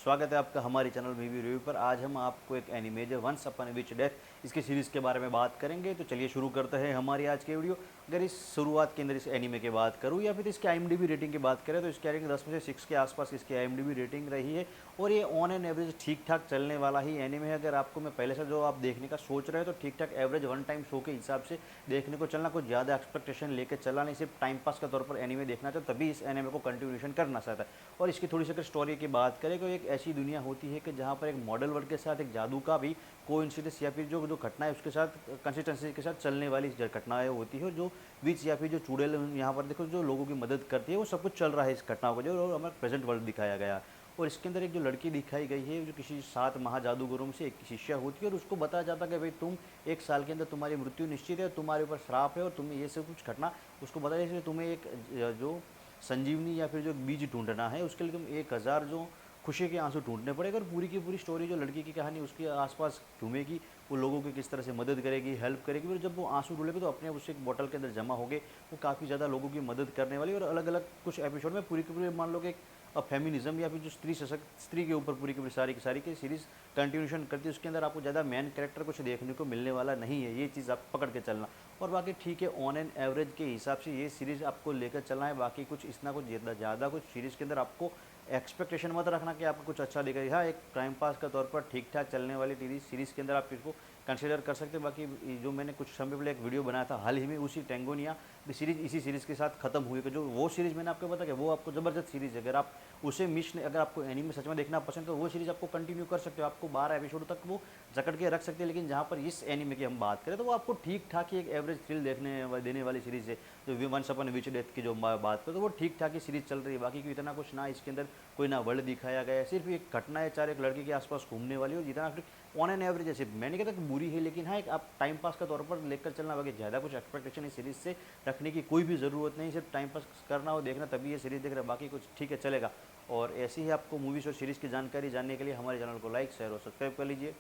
स्वागत है आपका हमारे चैनल मूवी रिव्यू पर। आज हम आपको एक एनिमे जो once upon a witch death इसकी सीरीज़ के बारे में बात करेंगे। तो चलिए शुरू करते हैं हमारी आज की वीडियो। अगर इस शुरुआत के अंदर इस एनिमे की बात करूं या फिर इसकी IMDb रेटिंग की बात करें तो इसकी रेटिंग 10 में से 6 के आसपास इसकी IMDb रेटिंग रही है और ये ऑन एन एवरेज ठीक ठाक चलने वाला ही एनिमे है। अगर आपको मैं पहले से जो आप देखने का सोच रहे हैं तो ठीक ठाक एवरेज वन टाइम शो के हिसाब से देखने को चलना, कुछ ज़्यादा एक्सपेक्टेशन लेकर चला नहीं, सिर्फ टाइम पास के तौर पर एनिमे देखना चाहता तभी इस एनिमे को कंटिन्यूशन करना चाहता है। और इसकी थोड़ी सी अगर स्टोरी की बात करें तो एक ऐसी दुनिया होती है कि जहाँ पर एक मॉडल वर्ल्ड के साथ एक जादू का भी कोइंसिडेंस या फिर जो जो घटना है उसके साथ कंसिस्टेंसी के साथ चलने वाली घटनाएं होती है, जो विच या फिर जो चुड़ैल यहाँ पर देखो जो लोगों की मदद करती है वो सब कुछ चल रहा है इस घटनाओं को जो हमारे प्रेजेंट वर्ल्ड दिखाया गया। और इसके अंदर एक जो लड़की दिखाई गई है जो किसी 7 महाजादूगरों में से एक शिष्या होती है और उसको बताया जाता है कि भाई तुम 1 साल के अंदर तुम्हारी मृत्यु निश्चित है, तुम्हारे ऊपर श्राप है और तुम्हें ये सब कुछ घटना उसको बताया जैसे तुम्हें एक जो संजीवनी या फिर जो बीज ढूंढना है उसके लिए तुम 1000 जो खुशी के आंसू ढूंढने पड़ेगा। और पूरी की पूरी स्टोरी जो लड़की की कहानी उसके आसपास घूमेगी, वो लोगों की किस तरह से मदद करेगी, हेल्प करेगी। फिर जब वो आंसू ढूंढेगी तो अपने उस एक बोतल के अंदर जमा हो गए, वो काफ़ी ज़्यादा लोगों की मदद करने वाली। और अलग अलग कुछ एपिसोड में पूरी की पूरी मान लो कि एक फेमिनिज्म या फिर जो स्त्री सशक्त स्त्री के ऊपर पूरी की पूरी सारी की सारी की सीरीज़ कंटिन्यूशन करती है। उसके अंदर आपको ज़्यादा मैन कैरेक्टर कुछ देखने को मिलने वाला नहीं है, ये चीज़ आप पकड़ के चलना। और बाकी ठीक है, ऑन एन एवरेज के हिसाब से ये सीरीज़ आपको लेकर चलना है। बाकी कुछ इतना कुछ ज़्यादा कुछ सीरीज़ के अंदर आपको एक्सपेक्टेशन मत रखना कि आपको कुछ अच्छा दिखेगा। हाँ, एक टाइम पास का तौर पर ठीक ठाक चलने वाली टीवी सीरीज़ के अंदर आप इसको कंसिडर कर सकते हैं। बाकी जो मैंने कुछ समय पहले एक वीडियो बनाया था हाल ही में, उसी टेंगोनिया सीरीज़ इसी सीरीज़ के साथ खत्म हुई कि जो वो सीरीज़ मैंने आपको बताया कि वो आपको ज़बरदस्त सीरीज़ है। अगर आप उसे मिस अगर आपको एनीमे सच में देखना पसंद है तो वो सीरीज़ आपको कंटिन्यू कर सकते हो, आपको 12 एपिसोड तक वो जकड़ के रख सकते हैं। लेकिन जहाँ पर इस एनीमे की हम बात करें तो वो आपको ठीक ठाक ही एक एवरेज थ्रिल देने वाली सीरीज़ है। जो वंस अपॉन विच डेथ की जो बात करें तो वो ठीक ठाक ही सीरीज़ चल रही है। बाकी कोई इतना कुछ ना इसके अंदर कोई ना वर्ल्ड दिखाया गया है, सिर्फ एक घटना है 4 एक लड़के के आसपास घूमने वाली। और जितना ऑन एन एवरेज है, सिर्फ मैं नहीं कहता कि बुरी है, लेकिन हाँ एक आप टाइम पास का तौर पर लेकर चलना। बाकी ज़्यादा कुछ एक्सपेक्टेशन इस सीरीज़ से रखने की कोई भी ज़रूरत नहीं, सिर्फ टाइम पास करना और देखना तभी ये सीरीज़ देख रहा है। बाकी कुछ ठीक है चलेगा। और ऐसी ही आपको मूवीज़ और सीरीज़ की जानकारी जानने के लिए हमारे चैनल को लाइक शेयर और सब्सक्राइब कर लीजिए।